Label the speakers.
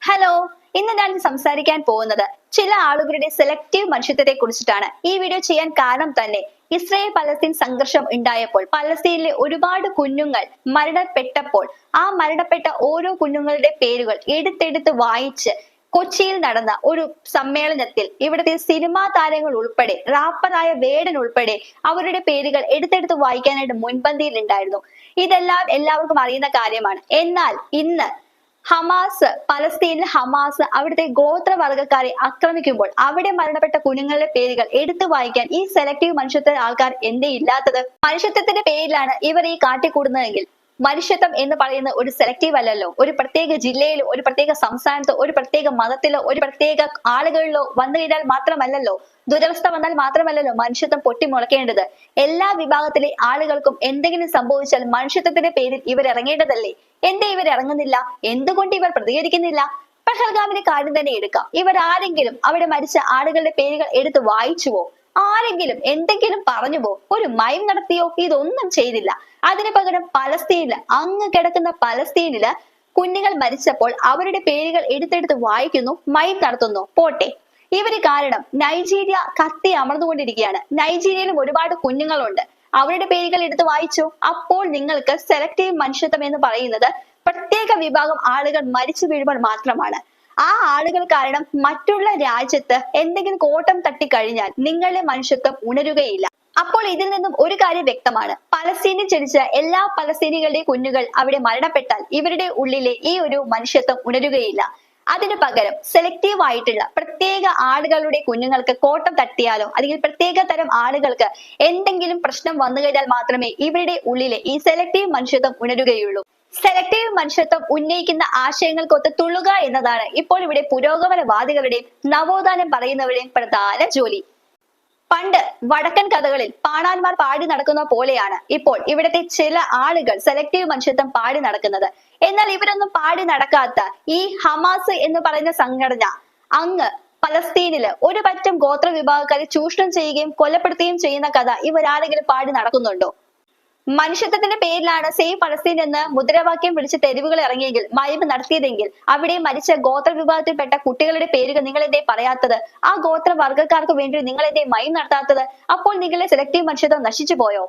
Speaker 1: Hello, ഇന്ന് ഞാൻ സംസാരിക്കാൻ പോകുന്നത് ചില ആളുകളുടെ സെലക്റ്റീവ് മനുഷ്യത്വത്തെ കുറിച്ചിട്ടാണ്. ഈ വീഡിയോ ചെയ്യാൻ കാരണം തന്നെ ഇസ്രായേൽ പലസ്തീൻ സംഘർഷം ഉണ്ടായപ്പോൾ പലസ്തീനിലെ ഒരുപാട് കുഞ്ഞുങ്ങൾ മരണപ്പെട്ടപ്പോൾ ആ മരണപ്പെട്ട ഓരോ കുഞ്ഞുങ്ങളുടെ പേരുകൾ എടുത്തെടുത്ത് വായിച്ച് കൊച്ചിയിൽ നടന്ന ഒരു സമ്മേളനത്തിൽ ഇവിടുത്തെ സിനിമാ താരങ്ങൾ ഉൾപ്പെടെ റാപ്പറായ വേടൻ ഉൾപ്പെടെ അവരുടെ പേരുകൾ എടുത്തെടുത്ത് വായിക്കാനായിട്ട് മുൻപന്തിയിൽ ഉണ്ടായിരുന്നു. ഇതെല്ലാം എല്ലാവർക്കും അറിയുന്ന കാര്യമാണ്. എന്നാൽ ഇന്ന് പലസ്തീനിൽ ഹമാസ് അവിടുത്തെ ഗോത്രവർഗക്കാരെ ആക്രമിക്കുമ്പോൾ അവിടെ മരണപ്പെട്ട കുഞ്ഞുങ്ങളുടെ പേരുകൾ എടുത്തു വായിക്കാൻ ഈ സെലക്ടീവ് മനുഷ്യത്വ ആൾക്കാർ എന്തേ ഇല്ലാത്തത്? മനുഷ്യത്വത്തിന്റെ പേരിലാണ് ഇവർ ഈ കാട്ടിക്കൂടുന്നതെങ്കിൽ മനുഷ്യത്വം എന്ന് പറയുന്ന ഒരു സെലക്റ്റീവ് അല്ലല്ലോ. ഒരു പ്രത്യേക ജില്ലയിലോ ഒരു പ്രത്യേക സംസ്ഥാനത്തോ ഒരു പ്രത്യേക മതത്തിലോ ഒരു പ്രത്യേക ആളുകളിലോ വന്നു കഴിഞ്ഞാൽ മാത്രമല്ലല്ലോ, ദുരവസ്ഥ വന്നാൽ മാത്രമല്ലല്ലോ മനുഷ്യത്വം പൊട്ടിമുളക്കേണ്ടത്. എല്ലാ വിഭാഗത്തിലെ ആളുകൾക്കും എന്തെങ്കിലും സംഭവിച്ചാൽ മനുഷ്യത്വത്തിന്റെ പേരിൽ ഇവർ ഇറങ്ങേണ്ടതല്ലേ? എന്തേ ഇവർ ഇറങ്ങുന്നില്ല? എന്തുകൊണ്ട് ഇവർ പ്രതികരിക്കുന്നില്ല? പഹൽഗാമിന്റെ കാര്യം തന്നെ എടുക്കാം. ഇവർ ആരെങ്കിലും അവിടെ മരിച്ച ആളുകളുടെ പേരുകൾ എടുത്ത് വായിച്ചുവോ? ആരെങ്കിലും എന്തെങ്കിലും പറഞ്ഞുവോ? ഒരു മയം നടത്തിയോ? ഇതൊന്നും ചെയ്തില്ല. അതിനു പകരം പലസ്തീനില് അങ്ങ് കിടക്കുന്ന പലസ്തീനില് കുഞ്ഞുങ്ങൾ മരിച്ചപ്പോൾ അവരുടെ പേരുകൾ എടുത്തെടുത്ത് വായിക്കുന്നു, മയം നടത്തുന്നു. പോട്ടെ, ഇവര് കാരണം നൈജീരിയ കത്തി അമർന്നുകൊണ്ടിരിക്കുകയാണ്. നൈജീരിയയിലും ഒരുപാട് കുഞ്ഞുങ്ങളുണ്ട്. അവരുടെ പേരുകൾ എടുത്ത് വായിച്ചു. അപ്പോൾ നിങ്ങൾക്ക് സെലക്റ്റീവ് മനുഷ്യത്വം എന്ന് പറയുന്നത് പ്രത്യേക വിഭാഗം ആളുകൾ മരിച്ചു വീഴുമ്പോൾ മാത്രമാണ്. ആ ആളുകൾ കാരണം മറ്റുള്ള രാജ്യത്ത് എന്തെങ്കിലും കോട്ടം തട്ടിക്കഴിഞ്ഞാൽ നിങ്ങളുടെ മനുഷ്യത്വം ഉണരുകയില്ല. അപ്പോൾ ഇതിൽ നിന്നും ഒരു കാര്യം വ്യക്തമാണ്, പലസ്തീനിൽ ജനിച്ച എല്ലാ പലസ്തീനികളുടെയും കുഞ്ഞുങ്ങൾ അവിടെ മരണപ്പെട്ടാൽ ഇവരുടെ ഉള്ളിലെ ഈ ഒരു മനുഷ്യത്വം ഉണരുകയില്ല. അതിനു പകരം സെലക്റ്റീവ് ആയിട്ടുള്ള പ്രത്യേക ആളുകളുടെ കുഞ്ഞുങ്ങൾക്ക് കോട്ടം തട്ടിയാലോ അല്ലെങ്കിൽ പ്രത്യേക തരം ആളുകൾക്ക് എന്തെങ്കിലും പ്രശ്നം വന്നു കഴിഞ്ഞാൽ മാത്രമേ ഇവരുടെ ഉള്ളിലെ ഈ സെലക്റ്റീവ് മനുഷ്യത്വം ഉണരുകയുള്ളൂ. സെലക്റ്റീവ് മനുഷ്യത്വം ഉന്നയിക്കുന്ന ആശയങ്ങൾക്കൊത്ത് തുള്ളുക എന്നതാണ് ഇപ്പോൾ ഇവിടെ പുരോഗമനവാദികളുടെയും നവോത്ഥാനം പറയുന്നവരുടെയും പ്രധാന ജോലി. പണ്ട് വടക്കൻ കഥകളിൽ പാണാന്മാർ പാടി നടക്കുന്ന പോലെയാണ് ഇപ്പോൾ ഇവിടുത്തെ ചില ആളുകൾ സെലക്റ്റീവ് മനുഷ്യത്വം പാടി നടക്കുന്നത്. എന്നാൽ ഇവരൊന്നും പാടി നടക്കാത്ത ഈ ഹമാസ് എന്ന് പറയുന്ന സംഘടന അങ്ങ് പലസ്തീനില് ഒരു പറ്റം ഗോത്ര വിഭാഗക്കാരെ ചൂഷണം ചെയ്യുകയും കൊലപ്പെടുത്തുകയും ചെയ്യുന്ന കഥ ഇവരാരെങ്കിലും പാടി നടക്കുന്നുണ്ടോ? മനുഷ്യത്വത്തിന്റെ പേരിലാണ് സേവ് പലസ്തീൻ എന്ന് മുദ്രാവാക്യം വിളിച്ച് തെരുവുകൾ ഇറങ്ങിയെങ്കിൽ മയമ്പ് നടത്തിയതെങ്കിൽ അവിടെ മരിച്ച ഗോത്ര വിഭാഗത്തിൽപ്പെട്ട കുട്ടികളുടെ പേരുകൾ നിങ്ങൾ എന്തേ പറയാത്തത്? ആ ഗോത്ര വർഗ്ഗക്കാർക്ക് വേണ്ടി നിങ്ങൾ എന്തേ മയം നടത്താത്തത്? അപ്പോൾ നിങ്ങളുടെ സെലക്റ്റീവ് മനുഷ്യത്വം നശിച്ചു പോയോ?